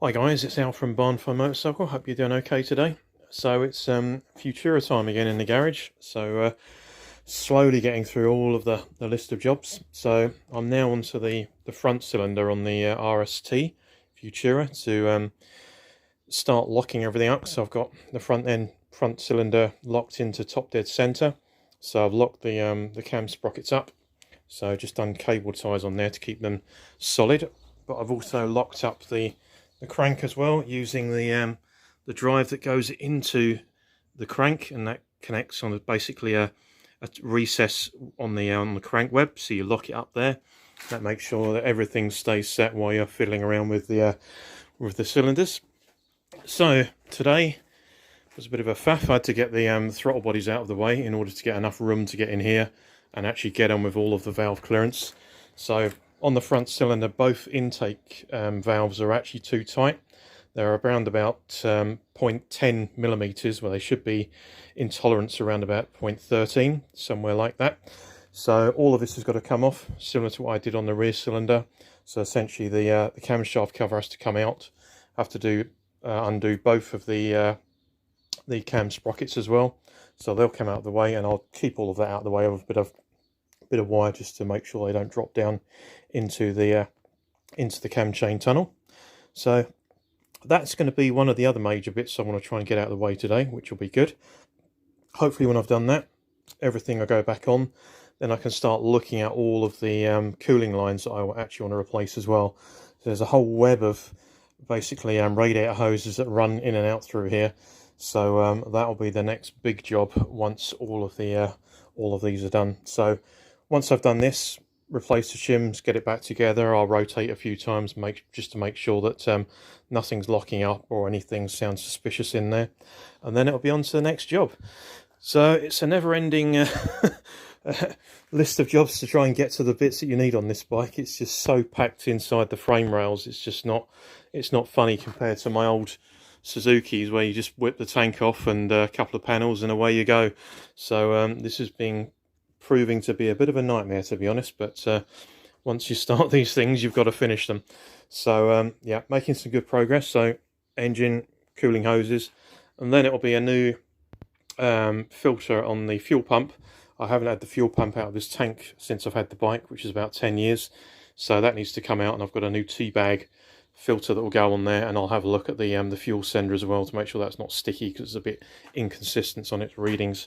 Hi guys, it's Al from Barnfindmotorcycle. Hope you're doing okay today. So it's Futura time again in the garage. So slowly getting through all of the list of jobs. So I'm now onto the front cylinder on the RST Futura to start locking everything up. So I've got the front cylinder locked into top dead center. So I've locked the cam sprockets up. So just done cable ties on there to keep them solid. But I've also locked up the crank as well, using the drive that goes into the crank, and that connects on basically a recess on the crank web. So you lock it up there. That makes sure that everything stays set while you're fiddling around with the cylinders. So today was a bit of a faff. I had to get the throttle bodies out of the way in order to get enough room to get in here and actually get on with all of the valve clearance. So on the front cylinder, both intake valves are actually too tight. They're around about 0.10 millimeters, where they should be in tolerance around about 0.13, somewhere like that. So all of this has got to come off, similar to what I did on the rear cylinder. So essentially the camshaft cover has to come out. I have to undo both of the cam sprockets as well. So they'll come out of the way, and I'll keep all of that out of the way with a bit of wire just to make sure they don't drop down into the cam chain tunnel. So that's going to be one of the other major bits I want to try and get out of the way today, which will be good. Hopefully when I've done that, everything will go back on. Then I can start looking at all of the cooling lines that I actually want to replace as well. So there's a whole web of basically radiator hoses that run in and out through here. So that'll be the next big job once all of these are done. So once I've done this, replace the shims, get it back together, I'll rotate a few times just to make sure that nothing's locking up or anything sounds suspicious in there. And then it'll be on to the next job. So it's a never-ending list of jobs to try and get to the bits that you need on this bike. It's just so packed inside the frame rails. It's not funny compared to my old Suzuki's, where you just whip the tank off and a couple of panels and away you go. So this has been proving to be a bit of a nightmare, to be honest, but once you start these things, you've got to finish them. So yeah, making some good progress. So engine, cooling hoses, and then it'll be a new filter on the fuel pump. I haven't had the fuel pump out of this tank since I've had the bike, which is about 10 years. So that needs to come out, and I've got a new T-bag filter that will go on there, and I'll have a look at the fuel sender as well to make sure that's not sticky, because it's a bit inconsistent on its readings.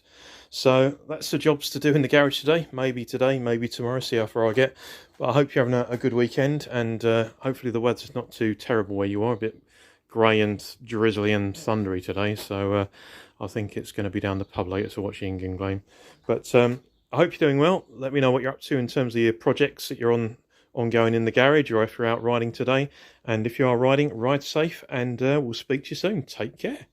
So that's the jobs to do in the garage today, maybe tomorrow, see how far I get. But I hope you're having a good weekend, and hopefully the weather's not too terrible where you are. A bit grey and drizzly and thundery today, so I think it's going to be down the pub later to watch the England game. But I hope you're doing well. Let me know what you're up to in terms of your projects that you're ongoing in the garage, or if you're out riding today. And if you are riding, ride safe, and we'll speak to you soon. Take care.